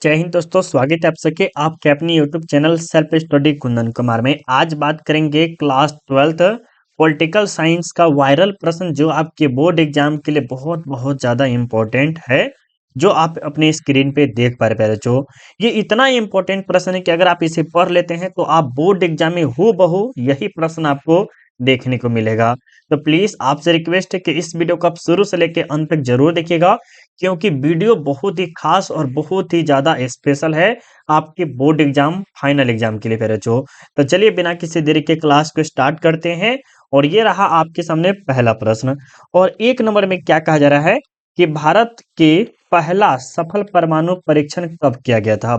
जय हिंद दोस्तों, स्वागत है आप सबके आपके अपनी YouTube channel self study Kundan Kumar में। आज बात करेंगे क्लास 12th पॉलिटिकल साइंस का वायरल प्रश्न जो आपके बोर्ड एग्जाम के लिए बहुत बहुत ज़्यादा इम्पोर्टेंट है, जो आप अपने स्क्रीन पे देख पा रहे हैं। जो ये इतना इम्पोर्टेंट प्रश्न है कि अगर आप इसे पढ़ लेते हैं तो आप बोर्ड एग्जाम में हूबहू यही प्रश्न आपको देखने को मिलेगा। तो प्लीज़ आपसे रिक्वेस्ट है कि इस वीडियो को आप शुरू से लेकर अंत तक जरूर देखिएगा, क्योंकि वीडियो बहुत ही खास और बहुत ही ज़्यादा स्पेशल है आपके बोर्ड एग्जाम फाइनल एग्जाम के लिए मेरे जो। तो चलिए बिना किसी देरी के क्लास को स्टार्ट करते हैं। और ये रहा आपके सामने पहला प्रश्न। और एक नंबर में क्या कहा जा रहा है कि भारत के पहला सफल परमाणु परीक्षण कब किया गया था।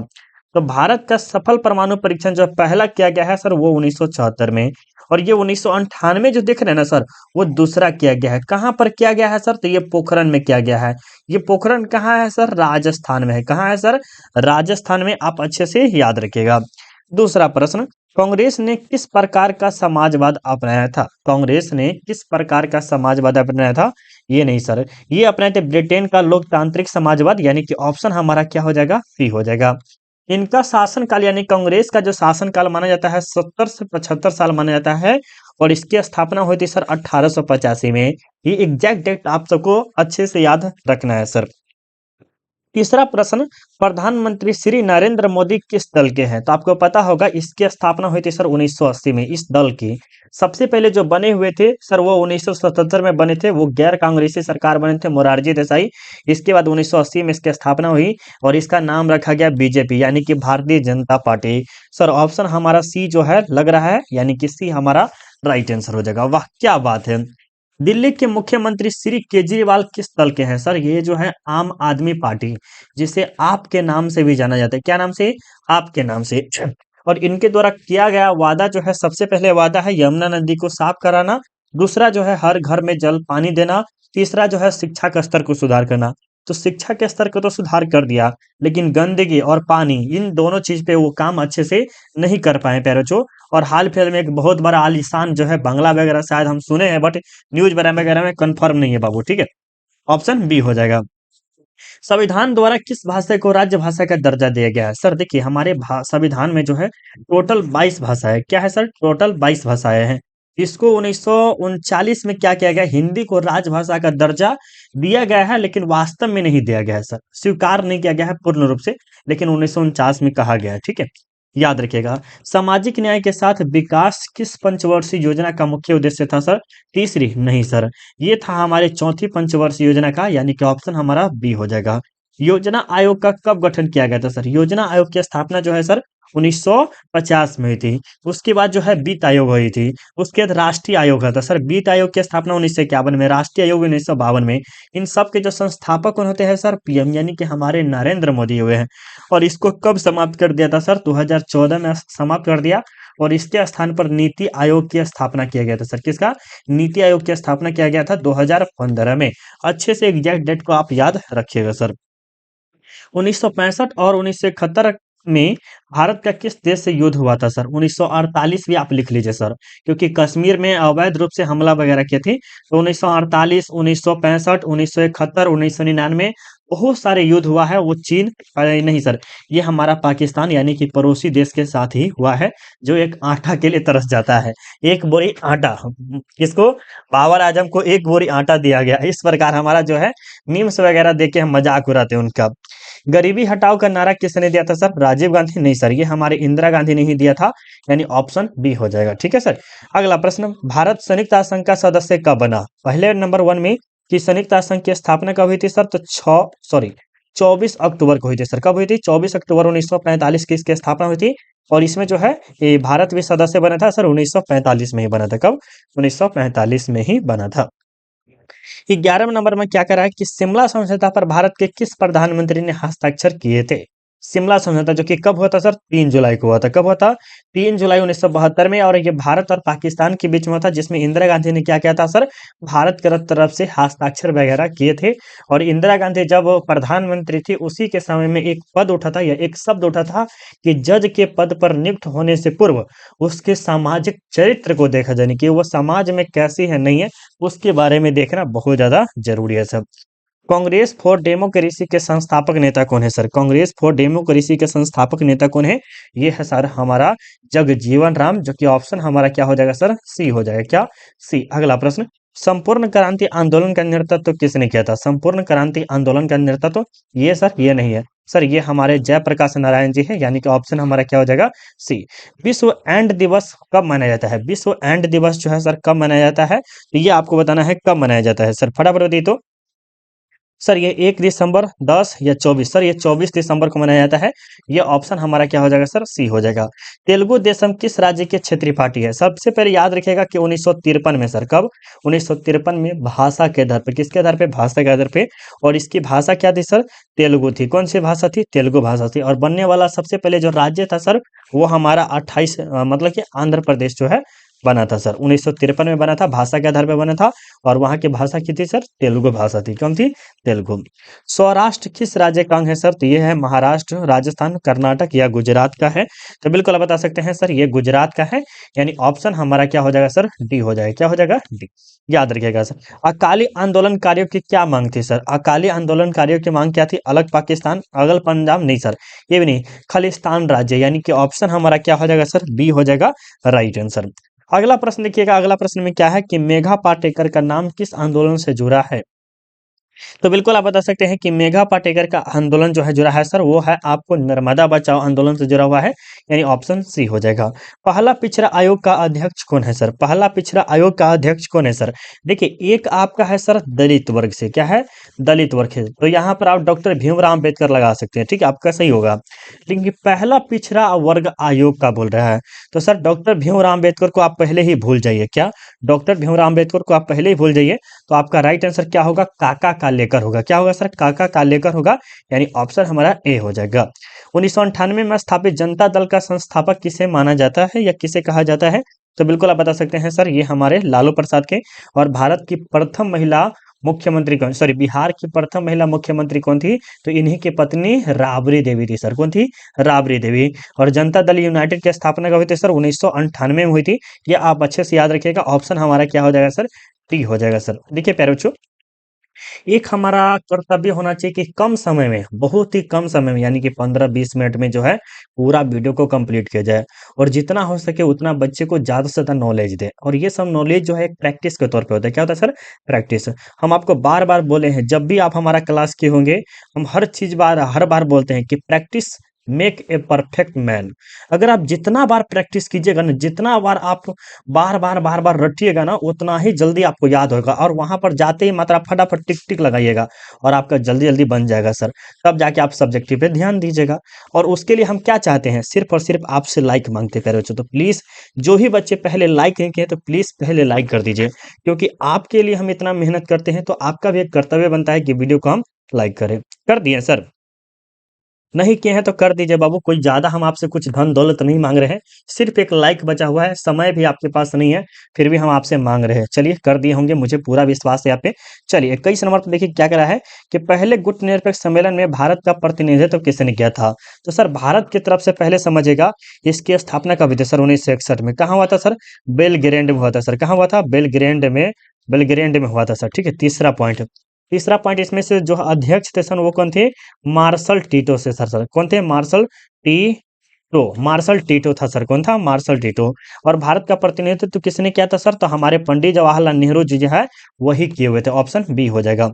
तो भारत का सफल परमाणु परीक्षण जो पहला किया गया है सर, वो 1974 में। और ये 1998 जो देख रहे हैं ना सर, वो दूसरा किया गया है। कहाँ पर किया गया है सर? तो ये पोखरण में किया गया है। ये पोखरण कहाँ है सर? राजस्थान में है। कहाँ है सर? राजस्थान में। आप अच्छे से याद रखिएगा। दूसरा प्रश्न, कांग्रेस ने किस प्रकार का समाजवाद अपनाया था? कांग्रेस ने किस प्रकार का समाजवाद अपनाया था? ये नहीं सर, ये अपनाए थे ब्रिटेन का लोकतांत्रिक समाजवाद, यानी कि ऑप्शन हमारा क्या हो जाएगा? सी हो जाएगा। इनका शासनकाल यानी कांग्रेस का जो शासनकाल माना जाता है 70 से 75 साल माना जाता है। और इसकी स्थापना हुई थी सर 1885 में। ये एग्जैक्ट डेट आप सबको अच्छे से याद रखना है सर। तीसरा प्रश्न, प्रधानमंत्री श्री नरेंद्र मोदी किस दल के हैं? तो आपको पता होगा इसकी स्थापना हुई थी सर 1980 में। इस दल की सबसे पहले जो बने हुए थे सर, वो 1977 में बने थे। वो गैर कांग्रेसी सरकार बने थे, मोरारजी देसाई। इसके बाद 1980 में इसकी स्थापना हुई और इसका नाम रखा गया बीजेपी, यानी कि Bharatiya Janata party. Sir option हमारा सी जो है लग रहा है, यानी कि सी हमारा राइट आंसर हो जाएगा। वाह क्या बात है। दिल्ली के मुख्यमंत्री श्री केजरीवाल किस दल के हैं सर? ये जो है आम आदमी पार्टी, जिसे आपके नाम से भी जाना जाता है। क्या नाम से? आपके नाम से। और इनके द्वारा किया गया वादा जो है, सबसे पहले वादा है यमुना नदी को साफ कराना। दूसरा जो है हर घर में जल पानी देना। तीसरा जो है शिक्षा का स्तर को सुधार करना। तो शिक्षा के स्तर को तो सुधार कर दिया, लेकिन गंदगी और पानी, इन दोनों चीज पे वो काम अच्छे से नहीं कर पाए पैरोचो। और हाल फिलहाल में एक बहुत बड़ा आलीशान जो है बंगला वगैरह शायद हम सुने हैं, बट न्यूज वगैरह वगैरह में कंफर्म नहीं है बाबू। ठीक है, ऑप्शन बी हो जाएगा। संविधान द्वारा किस भाषा को राज्य भाषा का दर्जा दिया गया है? सर देखिए, हमारे संविधान में जो है टोटल 22 भाषाएं, क्या है सर? टोटल 22 भाषाएं हैं। इसको 1939 में क्या किया गया? हिंदी को राजभाषा का दर्जा दिया गया है, लेकिन वास्तव में नहीं दिया गया है सर, स्वीकार नहीं किया गया है पूर्ण रूप से, लेकिन 1949 में कहा गया है। ठीक है, याद रखिएगा। सामाजिक न्याय के साथ विकास किस पंचवर्षीय योजना का मुख्य उद्देश्य था सर? तीसरी? नहीं सर, ये था हमारे चौथी पंचवर्षीय योजना का, यानी कि ऑप्शन हमारा बी हो जाएगा। योजना आयोग का कब गठन किया गया था सर? योजना आयोग की स्थापना जो है सर 1950 में हुई थी। उसके बाद जो है वित्त आयोग हुई थी। उसके बाद राष्ट्रीय आयोग था सर। वित्त आयोग की स्थापना 1951 में, राष्ट्रीय आयोग 1952 में। इन सब के जो संस्थापक कौन होते हैं सर? पीएम, यानी कि हमारे नरेंद्र मोदी हुए हैं। और इसको कब समाप्त कर दिया था सर? 2014 में समाप्त कर दिया। और इसके स्थान पर नीति आयोग की स्थापना किया गया था सर। किसका? नीति आयोग की स्थापना किया गया था 2015 में। अच्छे से एग्जैक्ट डेट को आप याद रखिएगा सर। 1965 और 1971 में भारत का किस देश से युद्ध हुआ था सर? 1948 भी आप लिख लीजिए सर, क्योंकि कश्मीर में अवैध रूप से हमला वगैरह किए थे। तो 1948, 1965, 1971, 1999 बहुत सारे युद्ध हुआ है। वो चीन, अरे नहीं सर, ये हमारा पाकिस्तान यानी कि पड़ोसी देश के साथ ही हुआ है, जो एक आटा के लिए तरस जाता है। एक बोरी आटा, किसको? बाबर आजम को एक बोरी आटा दिया गया। इस प्रकार हमारा जो है मीम्स वगैरह देख के हम मजाक उड़ाते हैं उनका। गरीबी हटाओ का नारा किसने दिया था सर? राजीव गांधी? नहीं सर, ये हमारे इंदिरा गांधी ने ही दिया था, यानी ऑप्शन बी हो जाएगा। ठीक है सर। अगला प्रश्न, भारत संयुक्त राष्ट्र संघ का सदस्य कब बना? पहले नंबर 1 में कि संयुक्त राष्ट्र संघ की स्थापना कब हुई थी सर? तो 24 अक्टूबर को हुई थी सर। कब हुई थी? 24 अक्टूबर 1945 की इसकी स्थापना हुई थी। और इसमें जो है ये भारत भी सदस्य बना था सर 1945 में ही बना था। कब? 1945 में ही बना था। 11वें नंबर में क्या करा है कि शिमला समझौता पर भारत के किस प्रधानमंत्री ने हस्ताक्षर किए थे? शिमला समझौता जो कि कब हुआ था सर? 3 जुलाई को हुआ था। कब हुआ था? 3 जुलाई 1972 में। और ये भारत और पाकिस्तान के बीच में हुआ था, जिसमें इंदिरा गांधी ने क्या किया था सर? भारत की तरफ से हस्ताक्षर वगैरह किए थे। और इंदिरा गांधी जब प्रधानमंत्री थी, उसी के समय में एक पद उठा था या एक शब्द उठा था कि जज के पद पर नियुक्त होने से पूर्व उसके सामाजिक चरित्र को देखा जाए, कि वो समाज में कैसी है नहीं है, उसके बारे में देखना बहुत ज्यादा जरूरी है सब। कांग्रेस फॉर डेमोक्रेसी के संस्थापक नेता कौन है सर? कांग्रेस फॉर डेमोक्रेसी के संस्थापक नेता कौन है? ये है सर हमारा जगजीवन राम, जो कि ऑप्शन हमारा क्या हो जाएगा सर? सी हो जाएगा। क्या? सी। अगला प्रश्न, संपूर्ण क्रांति आंदोलन का नेतृत्व किसने किया था? संपूर्ण क्रांति आंदोलन का नेतृत्व ये सर ये नहीं है सर, ये हमारे जयप्रकाश नारायण जी है, यानी कि ऑप्शन हमारा क्या हो जाएगा? सी। विश्व एंड दिवस कब मनाया जाता है? विश्व एंड दिवस जो है सर कब मनाया जाता है? तो ये आपको बताना है कब मनाया जाता है सर, फटाफट बताइए तो। सर ये 1 दिसंबर, 10 या 24? सर ये 24 दिसंबर को मनाया जाता है। ये ऑप्शन हमारा क्या हो जाएगा सर? सी हो जाएगा। तेलुगु देशम किस राज्य की क्षेत्रीय पार्टी है? सबसे पहले याद रखिएगा कि 1953 में सर, कब? 1953 में भाषा के आधार पे, किसके आधार पे? भाषा के आधार पे। और इसकी भाषा क्या थी सर? तेलुगु थी। कौन सी भाषा थी? तेलुगु भाषा थी। और बनने वाला सबसे पहले जो राज्य था सर, वो हमारा 28 मतलब कि आंध्र प्रदेश जो है बना था सर। 1953 में बना था, भाषा के आधार पे बना था। और वहां की भाषा की थी सर? तेलुगु भाषा थी। कौन थी? तेलुगु। सौराष्ट्र किस राज्य का अंग है सर? तो ये है महाराष्ट्र, राजस्थान, कर्नाटक या गुजरात का है। तो बिल्कुल आप बता सकते हैं सर ये गुजरात का है, यानी ऑप्शन हमारा क्या हो जाएगा सर? डी हो जाएगा। क्या हो जाएगा? डी। याद रखिएगा सर। अकाली आंदोलनकारियों की क्या मांग थी सर? अकाली आंदोलनकारियों की मांग क्या थी? अलग पाकिस्तान, अलग पंजाब? नहीं सर, ये भी नहीं, खालिस्तान राज्य, यानी कि ऑप्शन हमारा क्या हो जाएगा सर? बी हो जाएगा राइट आंसर। अगला प्रश्न देखिएगा, अगला प्रश्न में क्या है कि मेघा पाटेकर का नाम किस आंदोलन से जुड़ा है? तो बिल्कुल आप बता सकते हैं कि मेघा पाटेकर का आंदोलन जो है जुड़ा है सर, वो है आपको नर्मदा बचाओ आंदोलन से जुड़ा हुआ है, यानी ऑप्शन सी हो जाएगा। पहला पिछड़ा आयोग का अध्यक्ष कौन है सर? पहला पिछड़ा आयोग का अध्यक्ष कौन है सर? देखिए, एक आपका है सर दलित वर्ग से, क्या है? दलित वर्ग है, तो यहाँ पर आप डॉक्टर भीमराव अम्बेडकर लगा सकते हैं, ठीक है, आपका सही होगा। लेकिन ये पहला पिछड़ा वर्ग आयोग का बोल रहा है, तो सर डॉक्टर भीमराव अम्बेडकर को आप पहले ही भूल जाइए। क्या? डॉक्टर भीमराव अम्बेडकर को आप पहले ही भूल जाइए। तो आपका राइट आंसर क्या होगा? काका कालेकर होगा। क्या होगा सर? काका कालेकर होगा, यानी ऑप्शन हमारा ए हो जाएगा। 1998 में स्थापित जनता दल का संस्थापक किसे माना जाता है या किसे कहा जाता है? तो बिल्कुल आप बता सकते हैं सर, ये हमारे लालू प्रसाद के। और भारत की प्रथम महिला मुख्यमंत्री कौन, सॉरी, बिहार की प्रथम महिला मुख्यमंत्री कौन थी? तो इन्हीं की पत्नी राबड़ी देवी थी सर। कौन थी? राबड़ी देवी। और जनता दल यूनाइटेड की स्थापना कब हुई थी सर? 1998 में हुई थी। ये आप अच्छे से याद रखिएगा, ऑप्शन हमारा क्या हो जाएगा सर? टी हो जाएगा सर। देखिए प्यारे बच्चों, एक हमारा कर्तव्य होना चाहिए कि कम समय में, बहुत ही कम समय में, यानी कि 15-20 मिनट में जो है पूरा वीडियो को कंप्लीट किया जाए। और जितना हो सके उतना बच्चे को ज़्यादा से ज़्यादा नॉलेज दे। और ये सब नॉलेज जो है एक प्रैक्टिस के तौर पे होता है। क्या होता है सर? प्रैक्टिस। हम आपको बार बार बोले हैं, जब भी आप हमारा क्लास किए होंगे, हम हर बार बोलते हैं कि practice make a perfect man. अगर आप जितना बार प्रैक्टिस कीजिएगा ना, जितना बार आप बार बार रटिएगा ना, उतना ही जल्दी आपको याद होगा। और वहां पर जाते ही मात्र आप फटाफट टिक टिक लगाइएगा और आपका जल्दी जल्दी बन जाएगा सर। तब जाके आप सब्जेक्टिव पे ध्यान दीजिएगा। और उसके लिए हम क्या चाहते हैं? सिर्फ और सिर्फ आपसे लाइक मांगते हैं प्यारे बच्चों। तो प्लीज जो ही बच्चे पहले लाइक नहीं किए, तो प्लीज पहले लाइक कर दीजिए, क्योंकि आपके लिए हम इतना मेहनत करते हैं, तो आपका भी एक कर्तव्य बनता है कि वीडियो को हम लाइक करें। कर दिए सर? नहीं किए हैं तो कर दीजिए बाबू, कोई ज़्यादा हम आपसे कुछ धन दौलत नहीं मांग रहे हैं, सिर्फ एक लाइक बचा हुआ है, समय भी आपके पास नहीं है, फिर भी हम आपसे मांग रहे हैं। चलिए कर दिए होंगे, मुझे पूरा विश्वास है आप पे। चलिए 21 नंबर पर देखिए क्या करा है कि पहले गुटनिरपेक्ष सम्मेलन में भारत का प्रतिनिधित्व किसने किया था? तो सर भारत की तरफ से पहले समझिएगा, इसकी स्थापना कब हुई थी सर? 1961 में। कहाँ हुआ था सर? बेलग्रेड में हुआ था सर। कहाँ हुआ था? बेलग्रेड में, बेलग्रेड में हुआ था सर। ठीक है, तीसरा पॉइंट। तीसरा पॉइंट इसमें से जो अध्यक्ष थे सर, वो कौन थे? मार्शल टीटो से सर। सर कौन थे? Marshal Tito. मार्शल टीटो था सर। कौन था? Marshal Tito. और भारत का प्रतिनिधित्व किसने किया था सर? तो हमारे पंडित जवाहरलाल नेहरू जी जो है वही किए हुए थे। ऑप्शन बी हो जाएगा।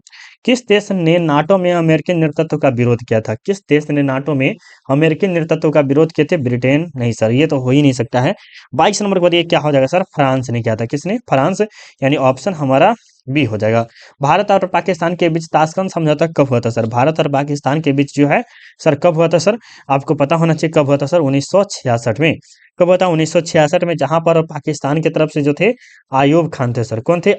किस देश ने नाटो में अमेरिकी नेतृत्व का विरोध किया था? किस देश ने नाटो में अमेरिकी नेतृत्व का विरोध किए थे? ब्रिटेन? नहीं सर, ये तो हो ही नहीं सकता है। 22 नंबर को बताइए क्या हो जाएगा सर? फ्रांस ने किया था। किसने? फ्रांस, यानी ऑप्शन हमारा बी हो जाएगा। भारत और पाकिस्तान के बीच ताशकंद समझौता कब हुआ था सर? भारत और पाकिस्तान के बीच जो है सर कब हुआ था सर? आपको पता होना चाहिए कब हुआ था सर? 1966 में। कब हुआ था? 1966 में, जहां पर पाकिस्तान की तरफ से जो थे आयूब खान थे सर। कौन थे?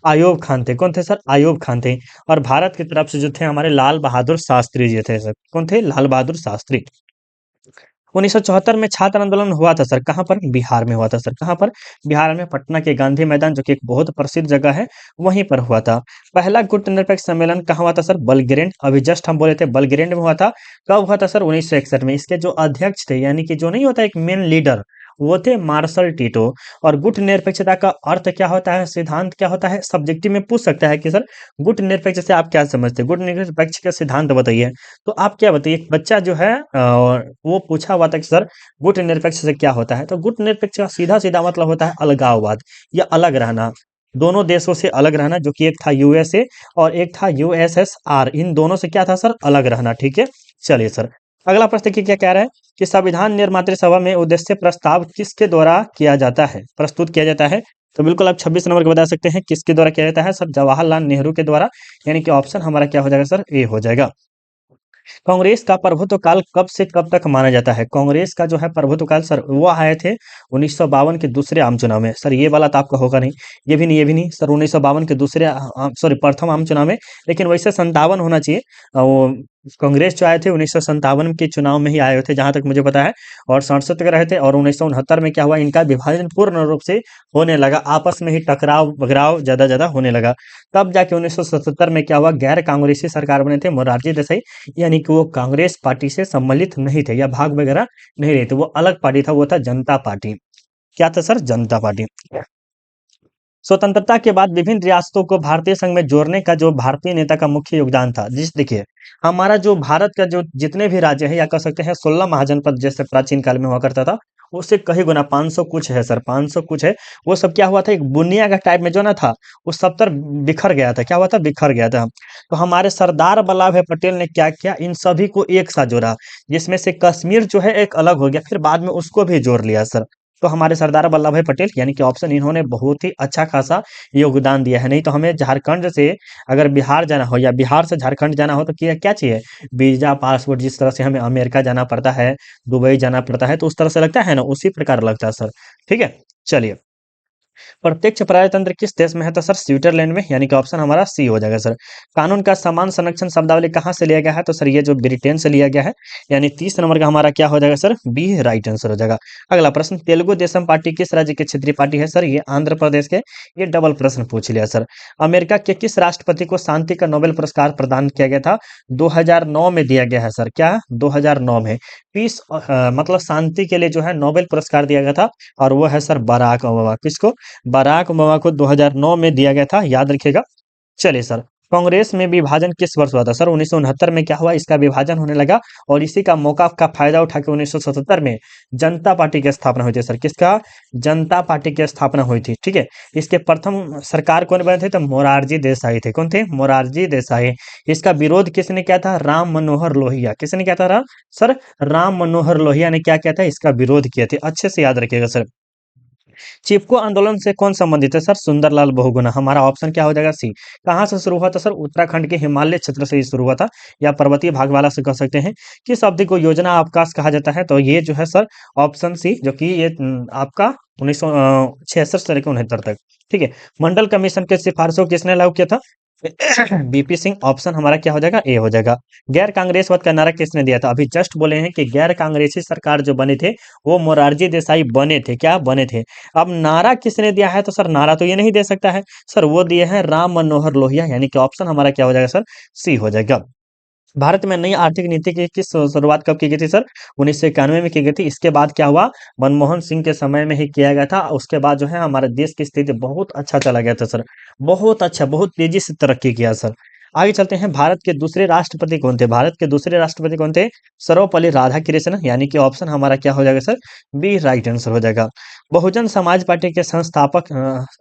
आयूब खान थे। कौन थे सर? आयूब खान थे। और भारत की तरफ से जो थे हमारे लाल बहादुर शास्त्री जी थे सर। कौन थे? लाल बहादुर शास्त्री। 1974 में छात्र आंदोलन हुआ था सर। कहाँ पर? बिहार में हुआ था सर। कहाँ पर? बिहार में पटना के गांधी मैदान, जो कि एक बहुत प्रसिद्ध जगह है, वहीं पर हुआ था। पहला गुटनिरपेक्ष सम्मेलन कहाँ हुआ था सर? बलग्रेड। अभी जस्ट हम बोले थे बलग्रेड में हुआ था। कब हुआ था सर? 1961 में। इसके जो अध्यक्ष थे, यानी कि जो नहीं होता एक मेन लीडर, वो थे मार्शल टीटो। और गुट निरपेक्षता का अर्थ क्या होता है, सिद्धांत क्या होता है, सब्जेक्टिव में पूछ सकता है कि सर गुट निरपेक्ष से आप क्या समझते हैं, गुट निरपेक्ष का सिद्धांत बताइए। तो आप क्या बताइए, एक बच्चा जो है वो पूछा हुआ था कि सर गुट निरपेक्ष से क्या होता है। तो गुट निरपेक्ष का सीधा सीधा मतलब होता है अलगाववाद या अलग रहना, दोनों देशों से अलग रहना, जो कि एक था यूएसए और एक था यूएसएसआर, इन दोनों से क्या था सर, अलग रहना। ठीक है, चलिए सर अगला प्रश्न देखिए क्या कह रहा है कि संविधान निर्मात्री सभा में उद्देश्य प्रस्ताव किसके द्वारा किया जाता है, प्रस्तुत किया जाता है। तो बिल्कुल आप 26 नंबर को बता सकते हैं किसके द्वारा किया जाता है सर, जवाहरलाल नेहरू के द्वारा, यानी कि ऑप्शन हमारा क्या हो जाएगा सर, ए हो जाएगा। कांग्रेस का प्रभुत्व काल कब से कब तक माना जाता है, कांग्रेस का जो है प्रभुत्व काल सर वो आए थे 1952 के दूसरे आम चुनाव में। सर ये वाला तो आपका होगा नहीं, ये भी नहीं, ये भी नहीं सर, 1952 के दूसरे सॉरी प्रथम आम चुनाव में, लेकिन वैसे 57 होना चाहिए। वो कांग्रेस जो आए थे 1957 के चुनाव में ही आए हुए थे जहां तक मुझे पता है, और 67 के रहे थे। और 1969 में क्या हुआ, इनका विभाजन पूर्ण रूप से होने लगा, आपस में ही टकराव बगराव ज्यादा ज्यादा होने लगा। तब जाके 1977 में क्या हुआ, गैर कांग्रेसी सरकार बने थे मोरारजी देसाई, यानी कि वो कांग्रेस पार्टी से सम्मिलित नहीं थे या भाग वगैरह नहीं रहे थे, वो अलग पार्टी था, वो था जनता पार्टी। क्या था सर, जनता पार्टी। स्वतंत्रता के बाद विभिन्न रियासतों को भारतीय संघ में जोड़ने का जो भारतीय नेता का मुख्य योगदान था, जिस देखिए हमारा जो भारत का जो जितने भी राज्य है या कह सकते हैं 16 महाजनपद जैसे प्राचीन काल में हुआ करता था, उससे कहीं गुना 500 कुछ है सर, 500 कुछ है। वो सब क्या हुआ था, एक बुनिया का टाइप में जो ना था, वो सब तर बिखर गया था, क्या हुआ था, बिखर गया था। तो हमारे सरदार वल्लभ भाई पटेल ने क्या किया, इन सभी को एक साथ जोड़ा, जिसमें से कश्मीर जो है एक अलग हो गया, फिर बाद में उसको भी जोड़ लिया सर। तो हमारे सरदार वल्लभ भाई पटेल यानी कि ऑप्शन, इन्होंने बहुत ही अच्छा खासा योगदान दिया है। नहीं तो हमें झारखंड से अगर बिहार जाना हो या बिहार से झारखंड जाना हो तो क्या क्या चाहिए, वीजा पासपोर्ट, जिस तरह से हमें अमेरिका जाना पड़ता है, दुबई जाना पड़ता है, तो उस तरह से लगता है ना, उसी प्रकार लगता है सर। ठीक है, चलिए प्रत्यक्ष प्रजातंत्र किस देश में है, तो सर स्विट्जरलैंड में, यानी कि ऑप्शन हमारा सी हो जाएगा सर। कानून का समान संरक्षण शब्दावली कहाँ से लिया गया है, तो सर ये जो ब्रिटेन से लिया गया है, यानी 30 नंबर का हमारा क्या हो जाएगा सर, बी राइट आंसर हो जाएगा। अगला प्रश्न, तेलुगु देशम पार्टी किस राज्य की क्षेत्रीय पार्टी है, सर ये आंध्र प्रदेश के। ये डबल प्रश्न पूछ लिया सर। अमेरिका के किस राष्ट्रपति को शांति का नोबेल पुरस्कार प्रदान किया गया था, 2009 में दिया गया है सर, क्या 2009 में पीस मतलब शांति के लिए जो है नोबेल पुरस्कार दिया गया था, और वो है सर बराक ओबामा। किसको, बराक ओबामा को 2009 में दिया गया था, याद रखिएगा। चलिए सर, कांग्रेस में विभाजन किस वर्ष हुआ था, सर 1969 में क्या हुआ, इसका विभाजन होने लगा, और इसी का मौका का फायदा उठा के 1977 में जनता पार्टी की स्थापना हुई थी सर। किसका, जनता पार्टी की स्थापना हुई थी। ठीक है, इसके प्रथम सरकार कौन बने थे, तो मोरारजी देसाई थे। कौन थे, मोरारजी देसाई। इसका विरोध किसने किया था, राम मनोहर लोहिया। किसने किया था सर, राम मनोहर लोहिया ने क्या किया था, इसका विरोध किया था। अच्छे से याद रखिएगा सर। चिपको आंदोलन से कौन संबंधित है, सर सुंदरलाल बहुगुणा। हमारा ऑप्शन क्या हो जाएगा, सी। कहाँ से शुरू हुआ था सर, उत्तराखंड के हिमालय क्षेत्र से ही शुरू हुआ था, या पर्वतीय भाग वाला से कह सकते हैं। किस अवधि को योजना अवकाश कहा जाता है, तो ये जो है सर ऑप्शन सी, जो कि ये आपका 1966 से लेकर 69 तक। ठीक है, मंडल कमीशन के सिफारिशों को किसने लागू किया था, बीपी सिंह। ऑप्शन हमारा क्या हो जाएगा, ए हो जाएगा। गैर कांग्रेसवाद का नारा किसने दिया था, अभी जस्ट बोले हैं कि गैर कांग्रेसी सरकार जो बने थे वो मोरारजी देसाई बने थे, क्या बने थे। अब नारा किसने दिया है, तो सर नारा तो ये नहीं दे सकता है सर, वो दिए हैं राम मनोहर लोहिया, यानी कि ऑप्शन हमारा क्या हो जाएगा सर, सी हो जाएगा। भारत में नई आर्थिक नीति की किस शुरुआत कब की गई थी सर, 1991 में की गई थी। इसके बाद क्या हुआ, मनमोहन सिंह के समय में ही किया गया था। उसके बाद जो है हमारे देश की स्थिति बहुत अच्छा चला गया था सर, बहुत अच्छा, बहुत तेजी से तरक्की किया सर। आगे चलते हैं, भारत के दूसरे राष्ट्रपति कौन थे, भारत के दूसरे राष्ट्रपति कौन थे, सर्वपल्ली राधाकृष्णन, यानी कि ऑप्शन हमारा क्या हो जाएगा सर, बी राइट आंसर हो जाएगा। बहुजन समाज पार्टी के संस्थापक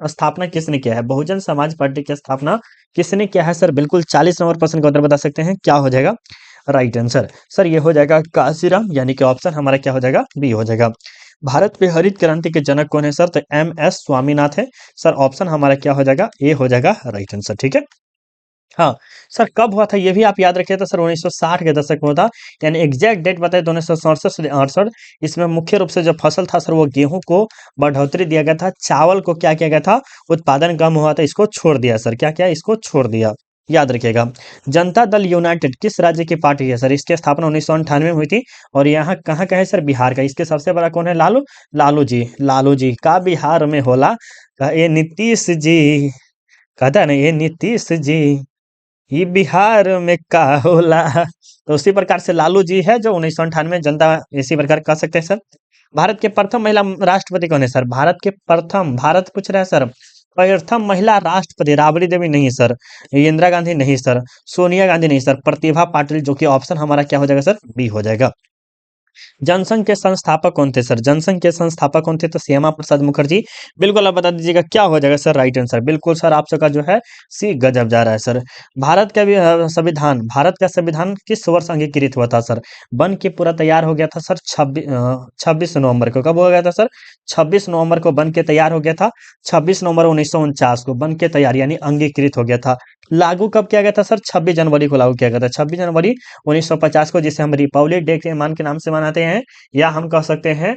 स्थापना किसने किया है, बहुजन समाज पार्टी की स्थापना किसने किया है सर, बिल्कुल 40 नंबर प्रश्न का उत्तर बता सकते हैं, क्या हो जाएगा राइट आंसर, सर ये हो जाएगा काशीराम, यानी कि ऑप्शन हमारा क्या हो जाएगा, बी हो जाएगा। भारत में हरित क्रांति के जनक कौन है सर, तो एम एस स्वामीनाथ है। सर ऑप्शन हमारा क्या हो जाएगा, ए हो जाएगा राइट आंसर। ठीक है, हाँ सर कब हुआ था ये भी आप याद रखिए, तो सर 1960 के दशक में हुआ था, यानी एग्जैक्ट डेट बताए तो 1967 से 68। इसमें मुख्य रूप से जो फसल था सर वो गेहूं को बढ़ोतरी दिया गया था, चावल को क्या किया गया था, उत्पादन कम हुआ था, इसको छोड़ दिया सर, क्या क्या, इसको छोड़ दिया, याद रखिएगा। जनता दल यूनाइटेड किस राज्य की पार्टी है सर, इसकी स्थापना 1998 में हुई थी, और यहाँ कहाँ का है सर, बिहार का। इसके सबसे बड़ा कौन है, लालू, लालू जी, लालू जी का बिहार में होला, ये नीतीश जी, कहता है ना ये नीतीश जी, ये बिहार में का होला। तो उसी प्रकार से लालू जी है जो 1998 जनता, इसी प्रकार कह सकते हैं सर। भारत के प्रथम महिला राष्ट्रपति कौन है सर? भारत के प्रथम, भारत पूछ रहा है सर, प्रथम महिला राष्ट्रपति राबड़ी देवी नहीं सर, इंदिरा गांधी नहीं सर, सोनिया गांधी नहीं सर, प्रतिभा पाटिल, जो कि ऑप्शन हमारा क्या हो जाएगा सर? बी हो जाएगा। जनसंघ के संस्थापक कौन थे सर? जनसंघ के संस्थापक कौन थे? तो श्यामा प्रसाद मुखर्जी। बिल्कुल आप बता दीजिएगा क्या हो जाएगा सर? राइट आंसर बिल्कुल सर, आप सबका जो है सी गजब जा रहा है सर। भारत का भी संविधान, भारत का संविधान किस वर्ष अंगीकृत हुआ था सर? बन के पूरा तैयार हो गया था सर 26 नवंबर को। कब हो गया था सर? 26 नवंबर को बन के तैयार हो गया था। 26 नवंबर 1949 को बन के तैयार यानी अंगीकृत हो गया था। लागू कब किया गया था सर? 26 जनवरी को लागू किया गया था, 26 जनवरी 1950 को, जिसे हम रिपब्लिक डे के मान के नाम से मनाते हैं, या हम कह सकते हैं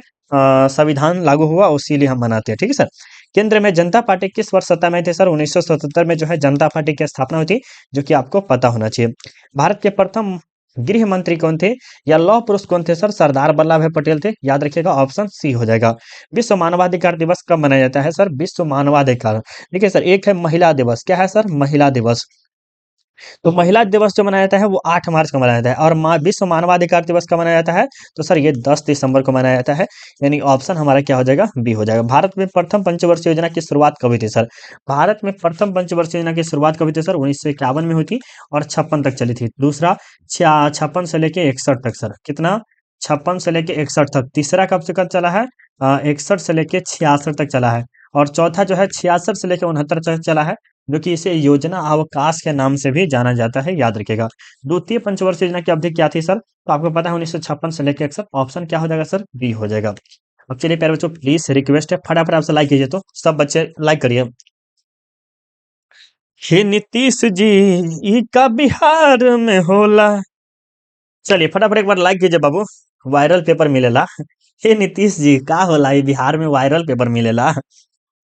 संविधान लागू हुआ उसीलिए हम मनाते हैं। ठीक है सर। केंद्र में जनता पार्टी किस वर्ष सत्ता में थे सर? 1977 में जो है जनता पार्टी की स्थापना हुई थी, जो कि आपको पता होना चाहिए। भारत के प्रथम गृह मंत्री कौन थे या लौह पुरुष कौन थे सर? सरदार वल्लभ भाई पटेल थे, याद रखिएगा, ऑप्शन सी हो जाएगा। विश्व मानवाधिकार दिवस कब मनाया जाता है सर? विश्व मानवाधिकार, देखिए सर, एक है महिला दिवस, क्या है सर? महिला दिवस। तो महिला दिवस जो मनाया जाता है वो 8 मार्च को मनाया जाता है, और विश्व मानवाधिकार दिवस कब मनाया जाता है? तो सर ये 10 दिसंबर को मनाया जाता है, यानी ऑप्शन हमारा क्या हो जाएगा? बी हो जाएगा। भारत में प्रथम पंचवर्षीय योजना की शुरुआत कब हुई थी सर? भारत में प्रथम पंचवर्षीय योजना की शुरुआत कब हुई थी सर? 1951 में हुई थी और 56 तक चली थी। दूसरा 56 से लेके 61 तक सर, कितना? 56 से लेके 61 तक। तीसरा कब से कब चला है? 61 से लेके 66 तक चला है। और चौथा जो है 66 से लेके 69 तक चला है, जो कि इसे योजना अवकाश के नाम से भी जाना जाता है, याद रखिएगा। द्वितीय पंचवर्षीय योजना की अवधि क्या थी सर? तो आपको पता है 1956 से लेकर 61। ऑप्शन क्या हो जाएगा सर? बी हो जाएगा। अब चलिए प्यारे बच्चों, प्लीज रिक्वेस्ट है फटाफट आपसे लाइक कीजिए, तो सब बच्चे लाइक करिए। हे नीतीश जी ई का बिहार में होला, चलिए फटाफट एक बार लाइक कीजिए बाबू, वायरल पेपर मिलेला। हे नीतीश जी का होला ये बिहार में वायरल पेपर मिलेला।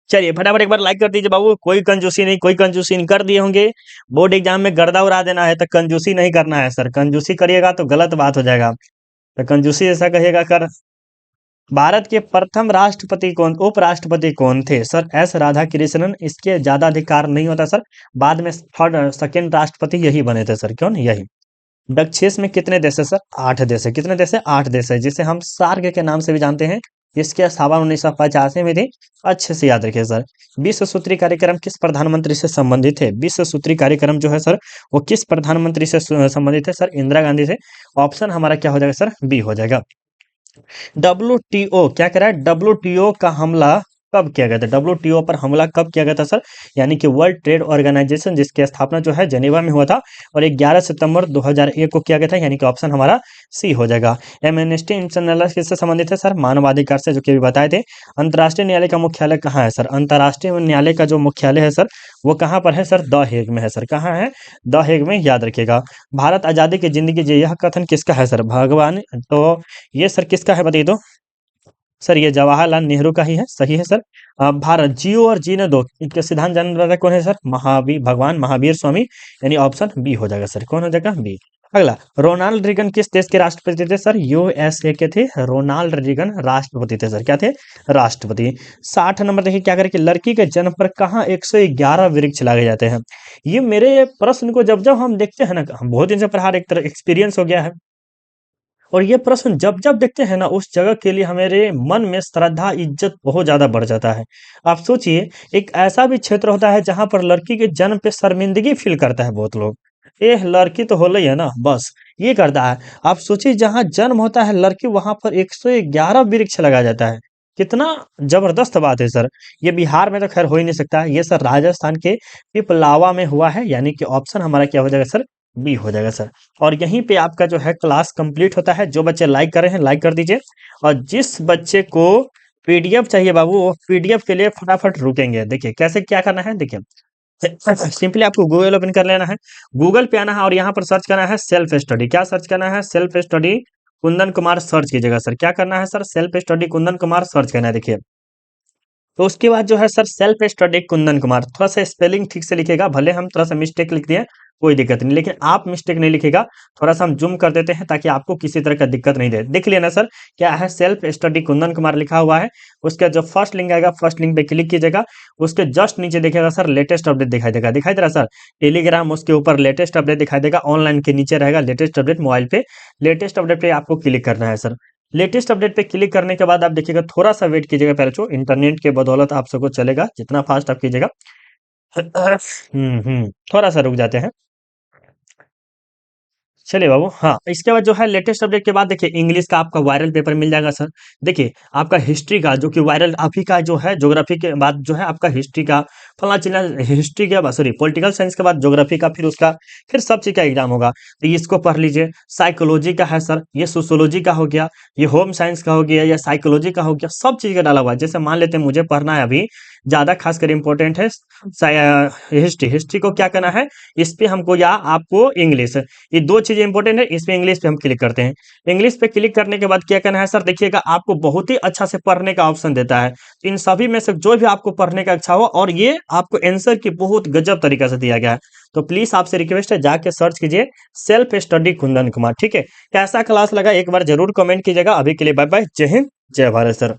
चलिए फटाफट एक बार लाइक कर दीजिए बाबू, कोई कंजूसी नहीं, कोई कंजूसी नहीं, कर दिए होंगे। बोर्ड एग्जाम में गर्दा उड़ा देना है तो कंजूसी नहीं करना है सर, कंजूसी करिएगा तो गलत बात हो जाएगा, तो कंजूसी ऐसा कहिएगा कर। भारत के प्रथम राष्ट्रपति कौन, उपराष्ट्रपति कौन थे सर? एस राधा कृष्णन, इसके ज्यादा अधिकार नहीं होता सर, बाद में थर्ड सेकेंड राष्ट्रपति यही बने थे सर, क्यों नहीं? यही। दक्षिण में कितने देश है सर? 8 देश है। कितने देश है? 8 देश है, जिसे हम सार्क के नाम से भी जानते हैं। इसके स्थापना 1985 में थी, अच्छे से याद रखिए सर। विश्व सूत्री कार्यक्रम किस प्रधानमंत्री से संबंधित है? विश्व सूत्री कार्यक्रम जो है सर वो किस प्रधानमंत्री से संबंधित है सर? इंदिरा गांधी से। ऑप्शन हमारा क्या हो जाएगा सर? बी हो जाएगा। WTO क्या कह रहा है? WTO का हमला कब किया गया था? WTO पर हमला कब किया गया था सर? यानी कि वर्ल्ड ट्रेड ऑर्गेनाइजेशन, जिसकी स्थापना जो है जेनेवा में हुआ था, और 11 सितंबर 2001 को किया गया था, यानी कि ऑप्शन हमारा सी हो जाएगा। एमनेस्टी इंटरनेशनल किससे संबंधित है सर? मानवाधिकार से, जो कि अभी बताए थे। अंतर्राष्ट्रीय न्यायालय का मुख्यालय कहाँ है सर? अंतर्राष्ट्रीय न्यायालय का जो मुख्यालय है सर वो कहाँ पर है सर? द हेग में है सर। कहाँ है? द हेग में, याद रखिएगा। भारत आजादी की जिंदगी जी, यह कथन किसका है सर? भगवान, तो ये सर किसका है बताइए तो? सर ये जवाहरलाल नेहरू का ही है, सही है सर। भारत जियो और जीने दो, इनके सिद्धांत जानने कौन है सर? महावीर, भगवान महावीर स्वामी, यानी ऑप्शन बी हो जाएगा सर। कौन हो जाएगा? बी। अगला, रोनाल्ड रीगन किस देश के राष्ट्रपति थे सर? यूएसए के थे रोनाल्ड रीगन, राष्ट्रपति थे सर। क्या थे? राष्ट्रपति। 60 नंबर देखिए क्या करें कि लड़की के जन्म पर कहाँ 111 वृक्ष लगाए जाते हैं? ये मेरे प्रश्न को जब जब हम देखते हैं ना, हम बहुत दिन से पढ़ा रहे, एक तरह एक्सपीरियंस हो गया है, और ये प्रश्न जब जब देखते हैं ना, उस जगह के लिए हमारे मन में श्रद्धा इज्जत बहुत ज्यादा बढ़ जाता है। आप सोचिए, एक ऐसा भी क्षेत्र होता है जहां पर लड़की के जन्म पे शर्मिंदगी फील करता है बहुत लोग, ये लड़की तो हो रही है ना, बस ये करता है। आप सोचिए, जहां जन्म होता है लड़की वहां पर 111 वृक्ष लगाया जाता है, कितना जबरदस्त बात है सर। ये बिहार में तो खैर हो ही नहीं सकता, ये सर राजस्थान के पिपलावा में हुआ है, यानी कि ऑप्शन हमारा क्या हो जाएगा सर? बी हो जाएगा सर। और यहीं पे आपका जो है क्लास कंप्लीट होता है। जो बच्चे लाइक कर रहे हैं लाइक कर दीजिए, और जिस बच्चे को पीडीएफ चाहिए बाबू, वो पीडीएफ के लिए फटाफट रुकेंगे। देखिए कैसे क्या करना है, देखिए सिंपली आपको गूगल ओपन कर लेना है, गूगल पे आना है, और यहाँ पर सर्च करना है सेल्फ स्टडी। क्या सर्च करना है? Self study Kundan Kumar search कीजिएगा सर। क्या करना है sir? Self study Kundan Kumar search करना है। देखिए, तो उसके बाद जो है sir self study Kundan Kumar, थोड़ा सा स्पेलिंग ठीक से लिखेगा, भले हम थोड़ा सा मिस्टेक लिख दिए कोई दिक्कत नहीं, लेकिन आप मिस्टेक नहीं लिखेगा, थोड़ा सा हम जूम कर देते हैं ताकि आपको किसी तरह का दिक्कत नहीं दे। देख लिया ना सर, क्या है? सेल्फ स्टडी कुंदन कुमार लिखा हुआ है। उसका जो फर्स्ट लिंक आएगा, फर्स्ट लिंक पे क्लिक कीजिएगा, उसके जस्ट नीचे देखिएगा सर लेटेस्ट अपडेट दिखाई देगा, दिखाई दे रहा सर टेलीग्राम, उसके ऊपर लेटेस्ट अपडेट दिखाई देगा, ऑनलाइन के नीचे रहेगा लेटेस्ट अपडेट, मोबाइल पे लेटेस्ट अपडेट पे आपको क्लिक करना है सर। लेटेस्ट अपडेट पे क्लिक करने के बाद आप देखिएगा, थोड़ा सा वेट कीजिएगा पहले, जो इंटरनेट के बदौलत आप सबको चलेगा, जितना फास्ट आप कीजिएगा। थोड़ा सा रुक जाते हैं। चलिए बाबू, हाँ, इसके बाद जो है लेटेस्ट अपडेट के बाद देखिए इंग्लिश का आपका वायरल पेपर मिल जाएगा सर। देखिए आपका हिस्ट्री का जो कि वायरल अभी का जो है, ज्योग्राफी के बाद जो है आपका हिस्ट्री का फला चिल्ला, हिस्ट्री के बाद सॉरी पॉलिटिकल साइंस के बाद ज्योग्राफी का, फिर उसका फिर सब चीज का एग्जाम होगा, तो इसको पढ़ लीजिए। साइकोलॉजी का है सर, ये सोशोलॉजी का हो गया, ये होम साइंस का हो गया, या साइकोलॉजी का हो गया, सब चीज का डाला हुआ है। जैसे मान लेते हैं मुझे पढ़ना है अभी, ज्यादा खासकर इंपॉर्टेंट है हिस्ट्री। हिस्ट्री को क्या करना है, इस पे हमको या आपको इंग्लिश, ये दो चीजें इंपॉर्टेंट है। इस पे इंग्लिश पे हम क्लिक करते हैं। इंग्लिश पे क्लिक करने के बाद क्या करना है सर, देखिएगा आपको बहुत ही अच्छा से पढ़ने का ऑप्शन देता है। तो इन सभी में से जो भी आपको पढ़ने का अच्छा हो, और ये आपको आंसर की बहुत गजब तरीका से दिया गया है। तो प्लीज आपसे रिक्वेस्ट है, जाके सर्च कीजिए सेल्फ स्टडी कुंदन कुमार, ठीक है। कैसा क्लास लगा एक बार जरूर कमेंट कीजिएगा। अभी के लिए बाय बाय, जय हिंद, जय भारत सर।